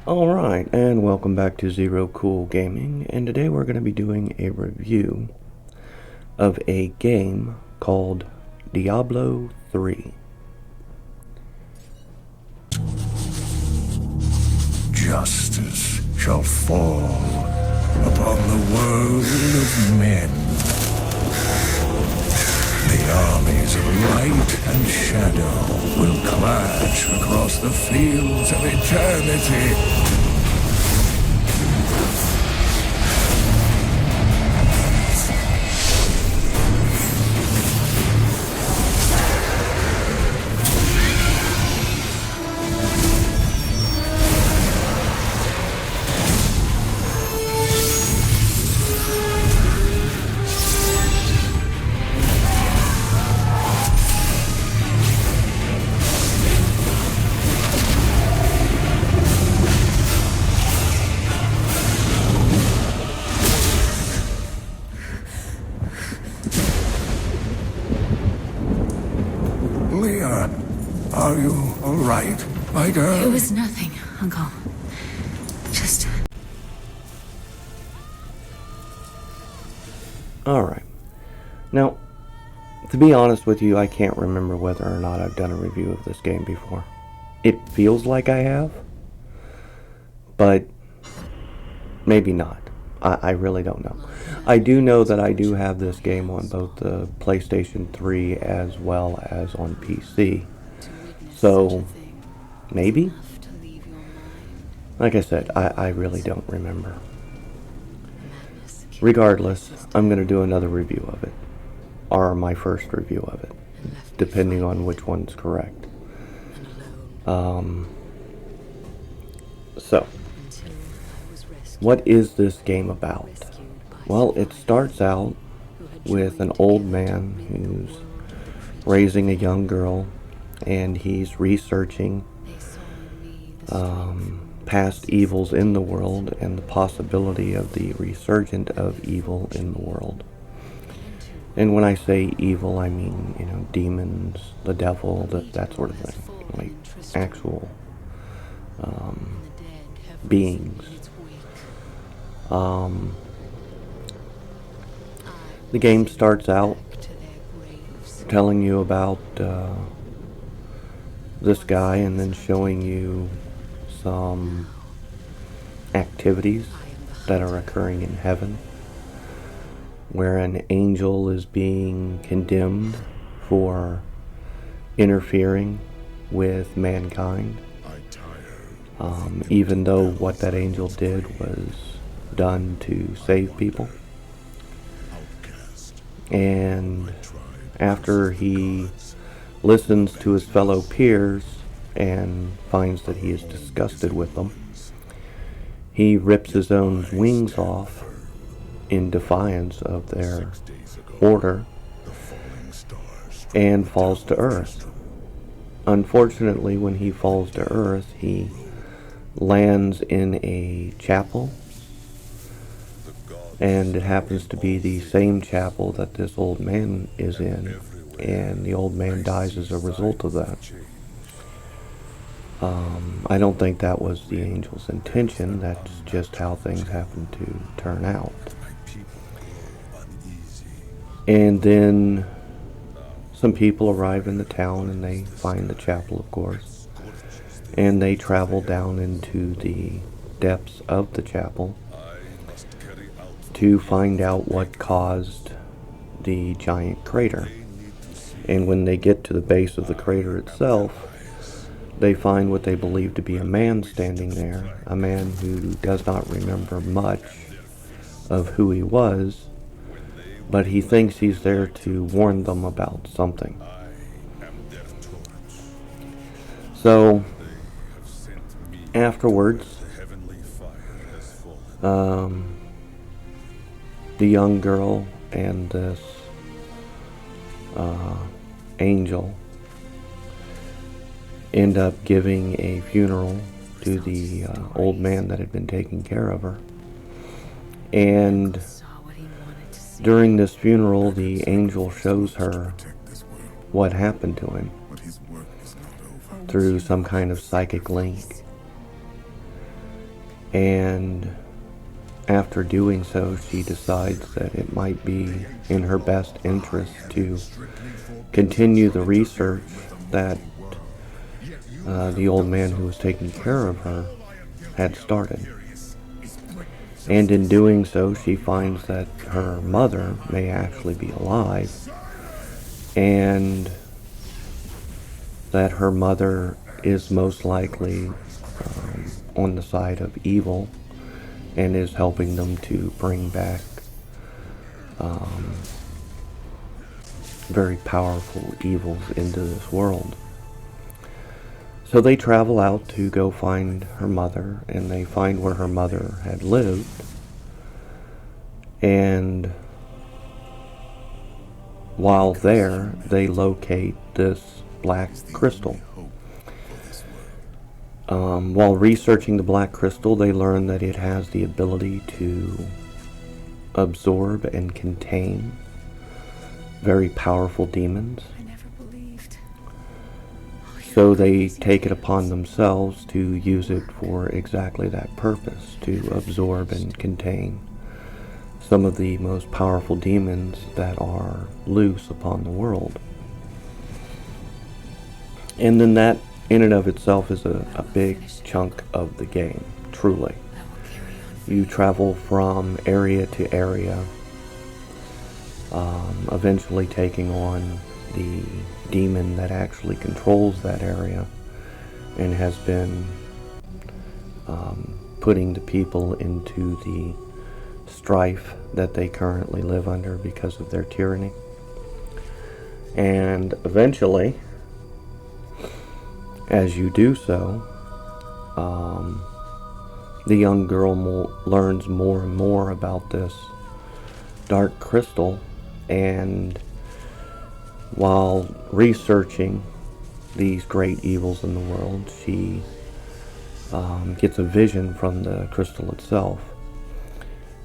Alright, and welcome back to Zero Cool Gaming, and today we're going to be doing a review of a game called Diablo 3. Justice shall fall upon the world of men. The armies of light and shadow will clash across the fields of eternity. Leah, are you all right, my girl? It was nothing, Uncle. Just... Alright. Now, to be honest with you, I can't remember whether or not I've done a review of this game before. It feels like I have, but maybe not. I really don't know. I do know that I do have this game on both the PlayStation 3 as well as on PC. So, maybe? Like I said, I really don't remember. Regardless, I'm going to do another review of it. Or my first review of it. Depending on which one's correct. So, what is this game about? Well, it starts out with an old man who's raising a young girl, and he's researching past evils in the world and the possibility of the resurgence of evil in the world. And when I say evil, I mean, demons, the devil, that sort of thing. Like actual beings. The game starts out telling you about this guy and then showing you some activities that are occurring in heaven, where an angel is being condemned for interfering with mankind, even though what that angel did was done to save people. And after he listens to his fellow peers and finds that he is disgusted with them, he rips his own wings off in defiance of their order and falls to earth. Unfortunately, when he falls to earth, he lands in a chapel, and it happens to be the same chapel that this old man is in, and the old man dies as a result of that. I don't think that was the angel's intention. That's just how things happen to turn out. And then some people arrive in the town and they find the chapel, of course, and they travel down into the depths of the chapel to find out what caused the giant crater. And when they get to the base of the crater itself, they find what they believe to be a man standing there, a man who does not remember much of who he was, but he thinks he's there to warn them about something. So, afterwards, the young girl and this angel end up giving a funeral to the old man that had been taking care of her. And during this funeral, the angel shows her what happened to him through some kind of psychic link. And after doing so, she decides that it might be in her best interest to continue the research that the old man who was taking care of her had started. And in doing so, she finds that her mother may actually be alive, and that her mother is most likely on the side of evil and is helping them to bring back very powerful evils into this world. So they travel out to go find her mother, and they find where her mother had lived, and while there, they locate this black crystal. While researching the black crystal, they learn that it has the ability to absorb and contain very powerful demons. I never believed. So they take it upon themselves to use it for exactly that purpose, to absorb and contain some of the most powerful demons that are loose upon the world. And then that in and of itself is a big chunk of the game, truly. You travel from area to area, eventually taking on the demon that actually controls that area and has been putting the people into the strife that they currently live under because of their tyranny. And eventually, as you do so, the young girl learns more and more about this dark crystal, and while researching these great evils in the world, she gets a vision from the crystal itself,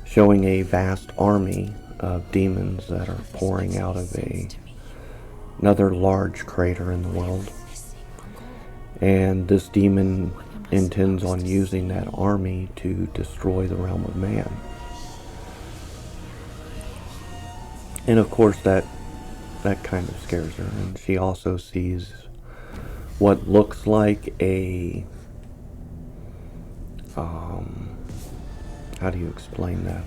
showing a vast army of demons that are pouring out of another large crater in the world. And this demon intends on using that army to destroy the realm of man. And of course that kind of scares her, and she also sees what looks like a how do you explain that?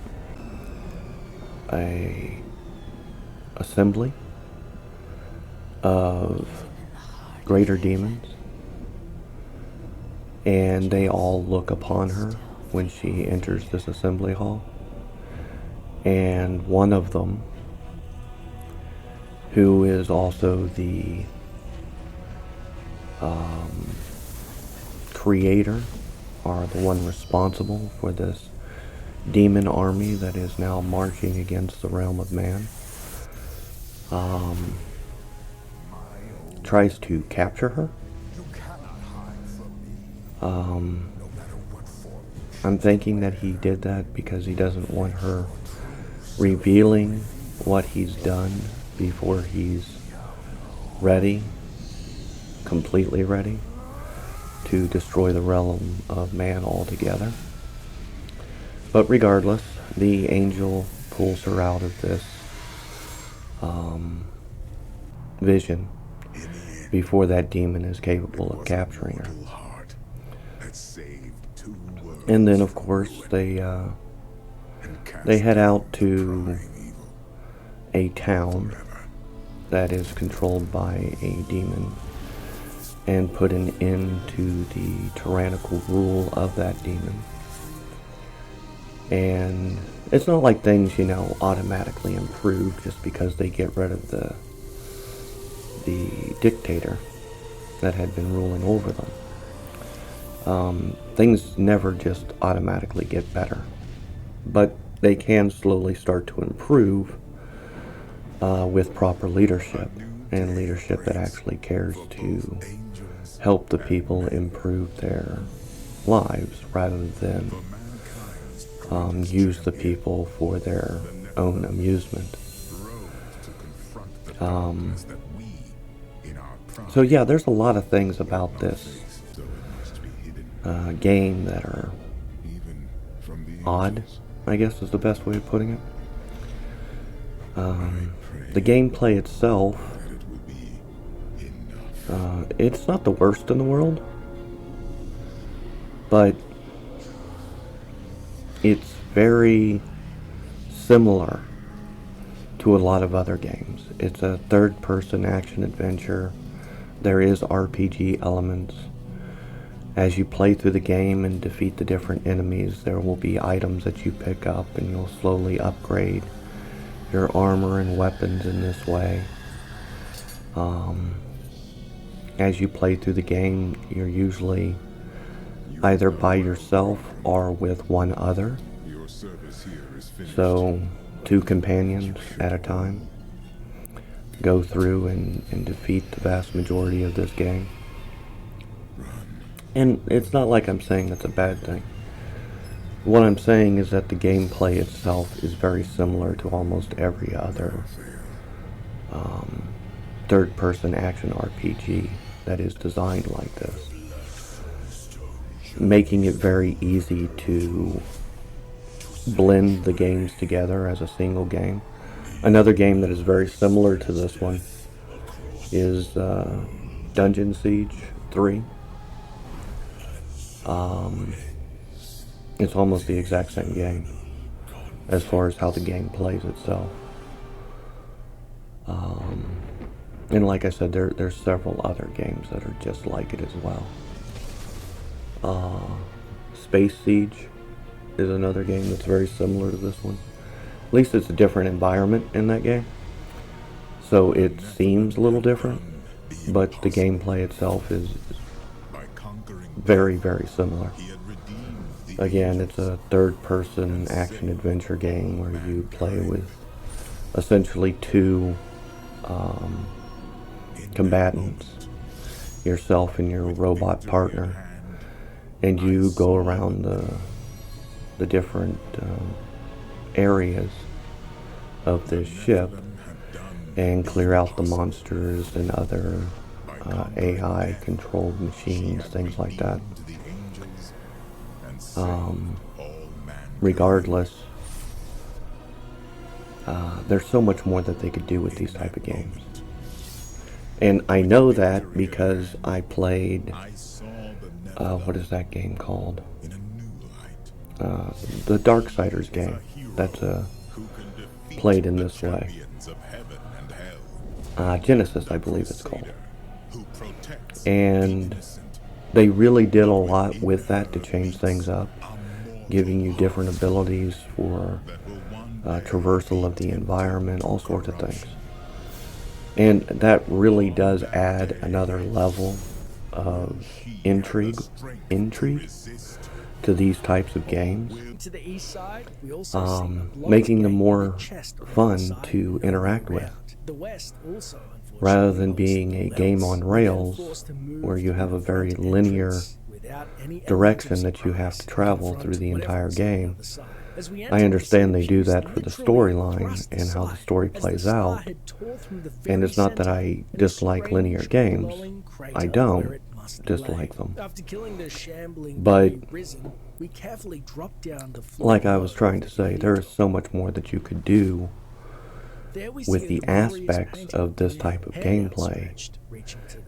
A assembly of greater demons, and they all look upon her when she enters this assembly hall. And one of them, who is also the creator, or the one responsible for this demon army that is now marching against the realm of man, tries to capture her. I'm thinking that he did that because he doesn't want her revealing what he's done before he's ready, completely ready, to destroy the realm of man altogether. But regardless, the angel pulls her out of this vision before that demon is capable of capturing her. And then, of course, they head out to a town that is controlled by a demon and put an end to the tyrannical rule of that demon. And it's not like things, automatically improve just because they get rid of the dictator that had been ruling over them. Things never just automatically get better, but they can slowly start to improve with proper leadership, and leadership that actually cares to help the people improve their lives rather than use the people for their own amusement. So yeah, there's a lot of things about this game that are odd, I guess is the best way of putting it. The gameplay itself, it's not the worst in the world, but it's very similar to a lot of other games. It's a third-person action-adventure. There is RPG elements. As you play through the game and defeat the different enemies, there will be items that you pick up, and you'll slowly upgrade your armor and weapons in this way. As you play through the game, you're usually either by yourself or with one other. So, 2 companions at a time go through and defeat the vast majority of this game. And it's not like I'm saying that's a bad thing. What I'm saying is that the gameplay itself is very similar to almost every other third-person action RPG that is designed like this, making it very easy to blend the games together as a single game. Another game that is very similar to this one is Dungeon Siege 3. It's almost the exact same game as far as how the game plays itself. And like I said, there's several other games that are just like it as well. Space Siege is another game that's very similar to this one. At least it's a different environment in that game, so it seems a little different, but the gameplay itself is very, very similar. Again, it's a third-person action-adventure game where you play with essentially 2 combatants, yourself and your robot partner, and you go around the different areas of this ship and clear out the monsters and other AI-controlled machines, things like that. Regardless, there's so much more that they could do with these type of games. And I know that because I played, what is that game called? The Darksiders game. That's played in this way. Genesis, I believe it's called. And they really did a lot with that to change things up, giving you different abilities for traversal of the environment, all sorts of things. And that really does add another level of intrigue to these types of games, making them more fun to interact with, rather than being a game on rails where you have a very linear direction that you have to travel through the entire game. I understand they do that for the storyline and how the story plays out, and it's not that I dislike linear games. I don't dislike them. But, like I was trying to say, there is so much more that you could do with the aspects of this type of gameplay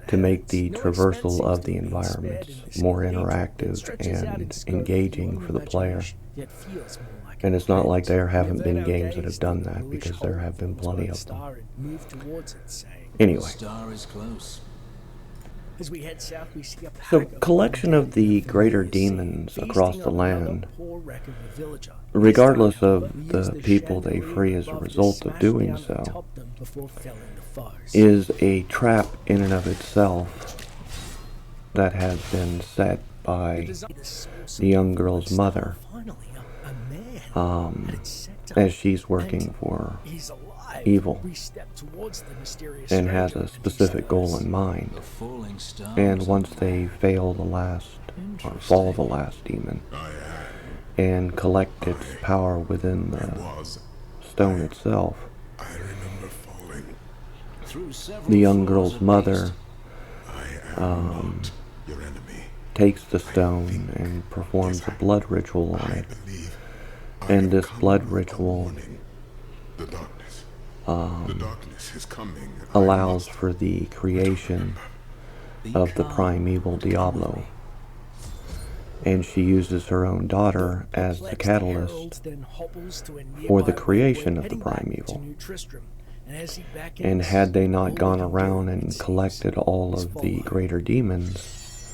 to make the traversal of the environments more interactive and engaging for the player. And it's not like there haven't been games that have done that, because there have been plenty of them. Anyway. So, collection of the greater demons across the land, regardless of the people they free as a result of doing so, is a trap in and of itself that has been set by the young girl's mother, as she's working for evil and has a specific goal in mind. And once they fall the last demon and collect its power within the stone itself, the young girl's mother takes the stone and performs a blood ritual on it And this blood ritual The darkness. The darkness is coming. allows for the creation of the primeval Diablo. And she uses her own daughter as the catalyst for the creation of the primeval. And had they not gone around and collected all of the greater demons,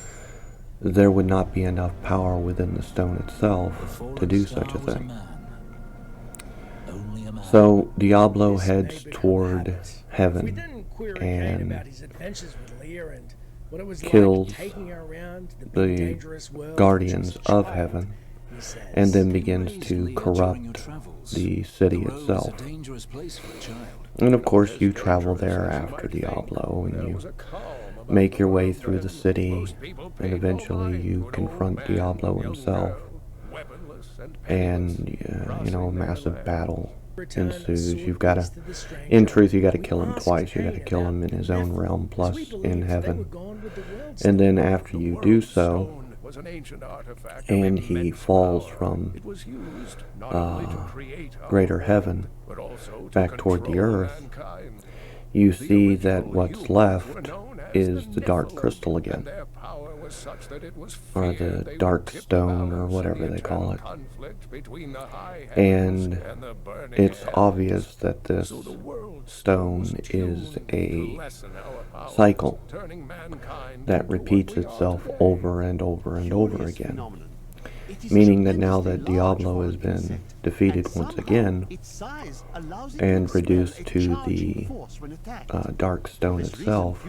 there would not be enough power within the stone itself to do such a thing. So Diablo heads toward heaven and kills the guardians of heaven, and then begins to corrupt the city itself. And of course you travel there after Diablo, and you make your way through the city, and eventually you confront Diablo himself, and a massive battle ensues. In truth, you got to kill him twice. You got to kill him in his own realm plus in heaven. And then after you do so, and he falls from greater heaven back toward the earth, you see that what's left is the dark crystal again, or the dark stone, or whatever they call it. And it's obvious that this stone is a cycle that repeats itself over and over and over again, meaning that now that Diablo has been defeated once again and reduced to the dark stone itself,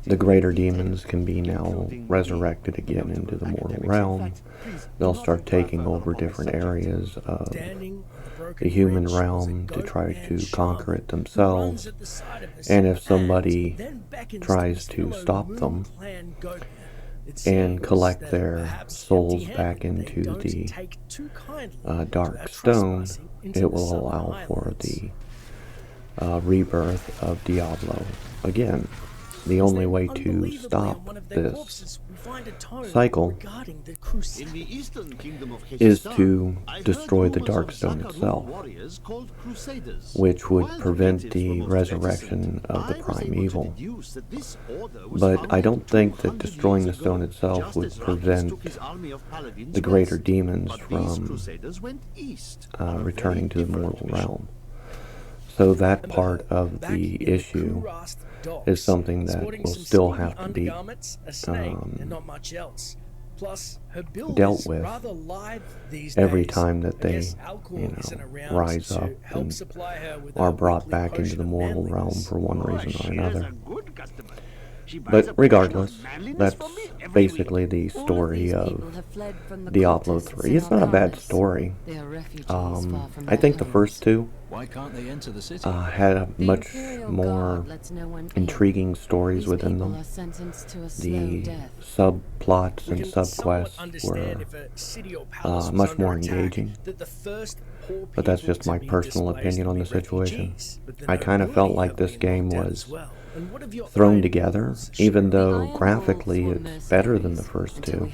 the greater demons can be now resurrected again into the mortal realm. They'll start taking over different areas of the human realm to try to conquer it themselves, and if somebody tries to stop them and collect their souls back into the dark stone, it will allow for the rebirth of Diablo again. The only way to stop this cycle is to destroy the dark stone itself, which would prevent the resurrection of the primeval. But I don't think that destroying the stone itself would prevent the greater demons from returning to the mortal realm. So that part of the issue is something that will still have to be dealt with every time that they rise up and are brought back into the mortal realm for one reason or another. But regardless, that's basically the story of Diablo 3. It's not a bad story. I think the first two had a much more intriguing stories within them. The subplots and subquests were much more engaging. But that's just my personal opinion on the situation. I kind of felt like this game was thrown together, even though graphically it's better than the first two.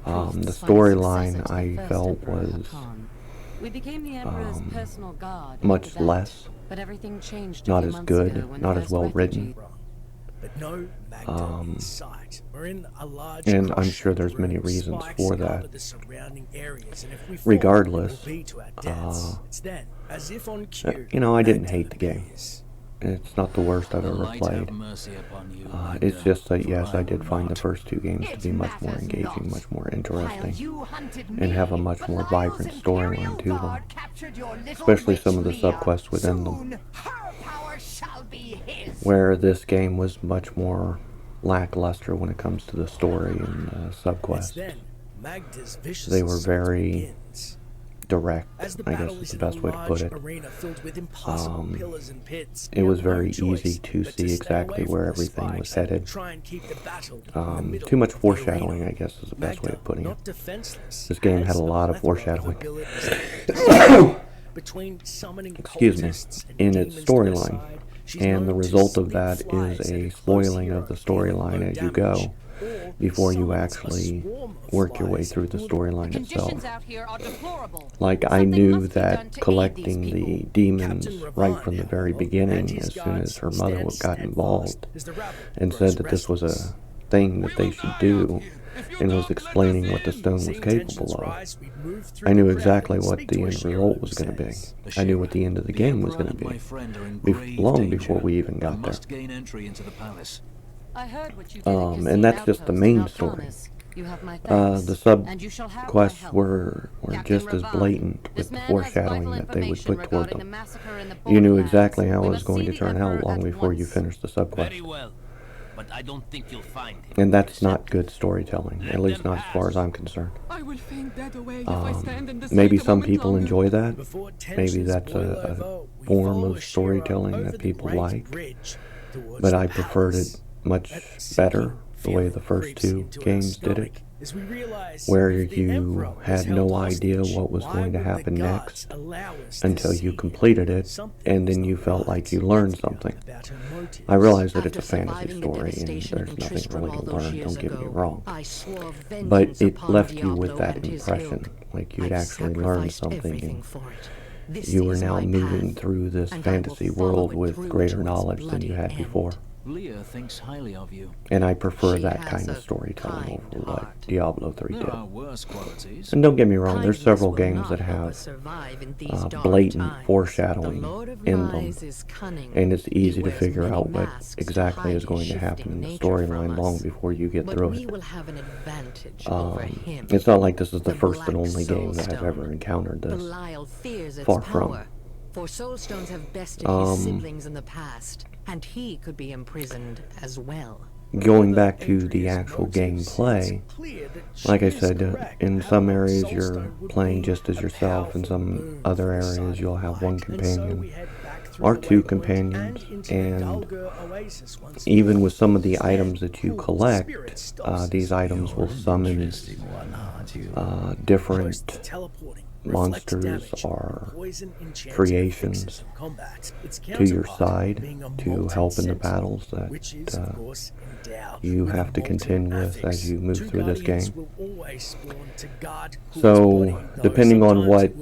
The storyline I felt was much less, not as good, not as well written. And I'm sure there's many reasons for that. Regardless, I didn't hate the game. It's not the worst I've ever played. It's just that, yes, I did find the first two games to be much more engaging, much more interesting, and have a much more vibrant storyline to them, especially some of the subquests within them, where this game was much more lackluster when it comes to the story and subquests. They were very direct, I guess is the best way to put it. It was very easy to see exactly where everything was headed. Too much foreshadowing, I guess is the best way of putting it. This game had a lot of foreshadowing. Excuse me, in its storyline. And the result of that is a spoiling of the storyline as you go. before you actually work your way through the storyline itself. Like, I knew that collecting the demons right from the very beginning, as soon as her mother got involved and said that this was a thing that they should do, and was explaining what the stone was capable of, I knew exactly what the end result was going to be. I knew what the end of the game was going to be, long before we even got there. And that's just the main story. The sub-quests were just as blatant with the foreshadowing that they would put toward them. You knew exactly how it was going to turn out long before you finished the sub-quest. But I don't think you'll find him. And that's not good storytelling, at least not as far as I'm concerned. Maybe some people enjoy that. Maybe that's a form of storytelling that people like. But I preferred it much better the way the first two games did it, where you had no idea what was going to happen next until you completed it, and then you felt like you learned something. I realize that it's a fantasy story and there's nothing really to learn, don't get me wrong, but it left you with that impression, like you'd actually learned something, and you were now moving through this fantasy world with greater knowledge than you had before. Leah thinks highly of you. And I prefer that kind of storytelling over what Diablo 3 did. And don't get me wrong, there's several games that have blatant foreshadowing in them, and it's easy to figure out what exactly is going to happen in the storyline long before you get through it. It's not like this is the first and only game that I've ever encountered this. Far from. For soulstones have bested his siblings in the past, and he could be imprisoned as well. Going back to the actual gameplay, like I said, in some areas you're playing just as yourself, in some other areas you'll have one companion or two companions, and even with some of the items that you collect, these items will summon different monsters or creations to your side to help in the battles that you have to contend with as you move through this game. So, depending on what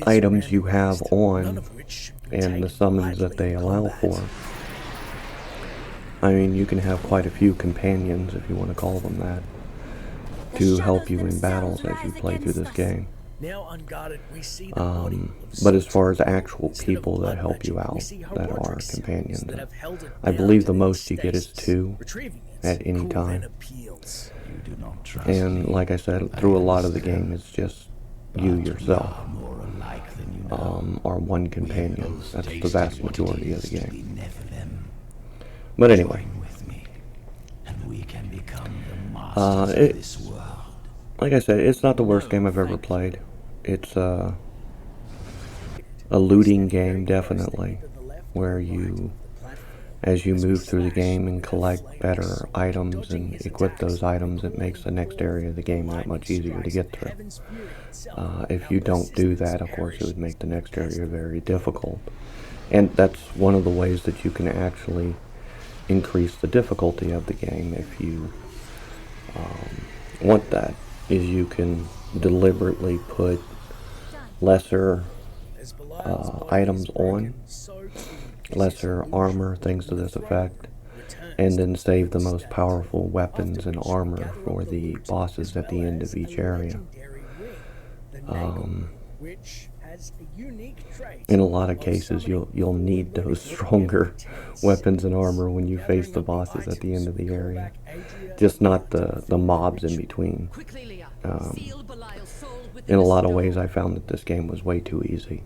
items you have on and the summons that they allow for, I mean, you can have quite a few companions, if you want to call them that, to help you in battles as you play through this game. But as far as actual people that help you out, that are companions, I believe the most you get is 2 at any time. And like I said, through a lot of the game, it's just you yourself, or one companion. That's the vast majority of the game. But anyway, like I said, it's not the worst game I've ever played. It's a looting game, definitely, where you, as you move through the game and collect better items and equip those items, it makes the next area of the game that much easier to get through. If you don't do that, of course, it would make the next area very difficult. And that's one of the ways that you can actually increase the difficulty of the game if you want that, is you can deliberately put lesser items on, lesser armor, things to this effect, and then save the most powerful weapons and armor for the bosses at the end of each area. In a lot of cases, you'll need those stronger weapons and armor when you face the bosses at the end of the area, just not the mobs in between. In a lot of ways, I found that this game was way too easy.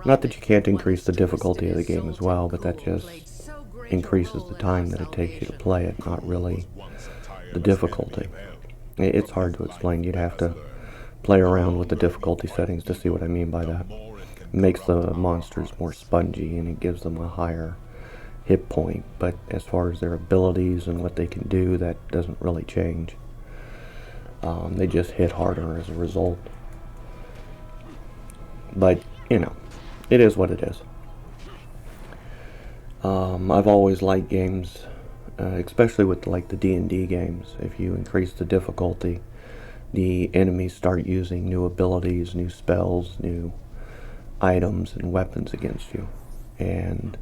Not that you can't increase the difficulty of the game as well, but that just increases the time that it takes you to play it, not really the difficulty. It's hard to explain. You'd have to play around with the difficulty settings to see what I mean by that. It makes the monsters more spongy and it gives them a higher hit point, but as far as their abilities and what they can do, that doesn't really change. They just hit harder as a result. But, you know, it is what it is. I've always liked games especially with like the D&D games. If you increase the difficulty, the enemies start using new abilities, new spells, new items and weapons against you. And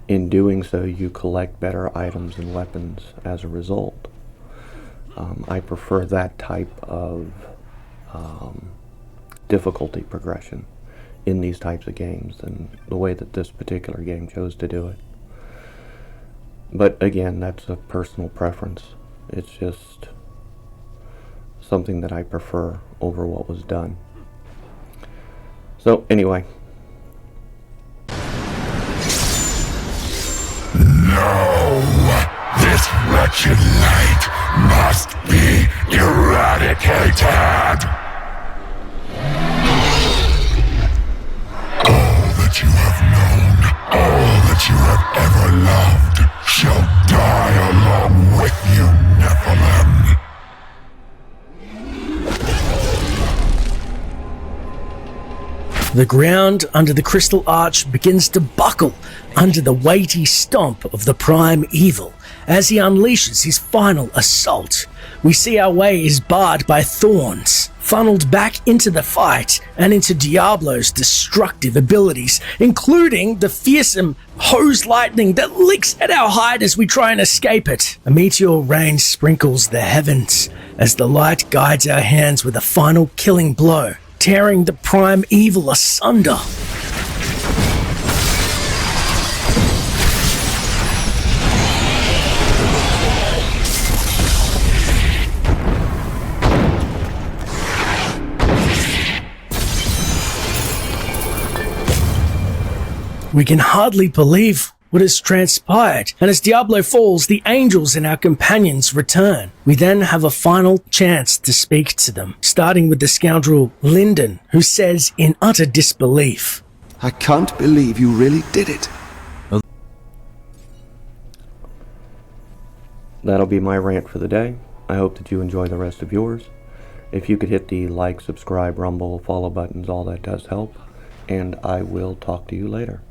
in doing so, you collect better items and weapons as a result. I prefer that type of difficulty progression in these types of games than the way that this particular game chose to do it. But again, that's a personal preference. It's just something that I prefer over what was done. So anyway. No! This wretched light must be eradicated! All that you have known, all that you have ever loved, shall die along with you, Nephilim. The ground under the crystal arch begins to buckle under the weighty stomp of the prime evil as he unleashes his final assault. We see our way is barred by thorns, funneled back into the fight and into Diablo's destructive abilities, including the fearsome hose lightning that licks at our hide as we try and escape it. A meteor rain sprinkles the heavens as the light guides our hands with a final killing blow, tearing the prime evil asunder. We can hardly believe what has transpired, and as Diablo falls, the angels and our companions return. We then have a final chance to speak to them, starting with the scoundrel Lyndon, who says in utter disbelief, I can't believe you really did it. That'll be my rant for the day. I hope that you enjoy the rest of yours. If you could hit the like, subscribe, rumble, follow buttons, all that does help. And I will talk to you later.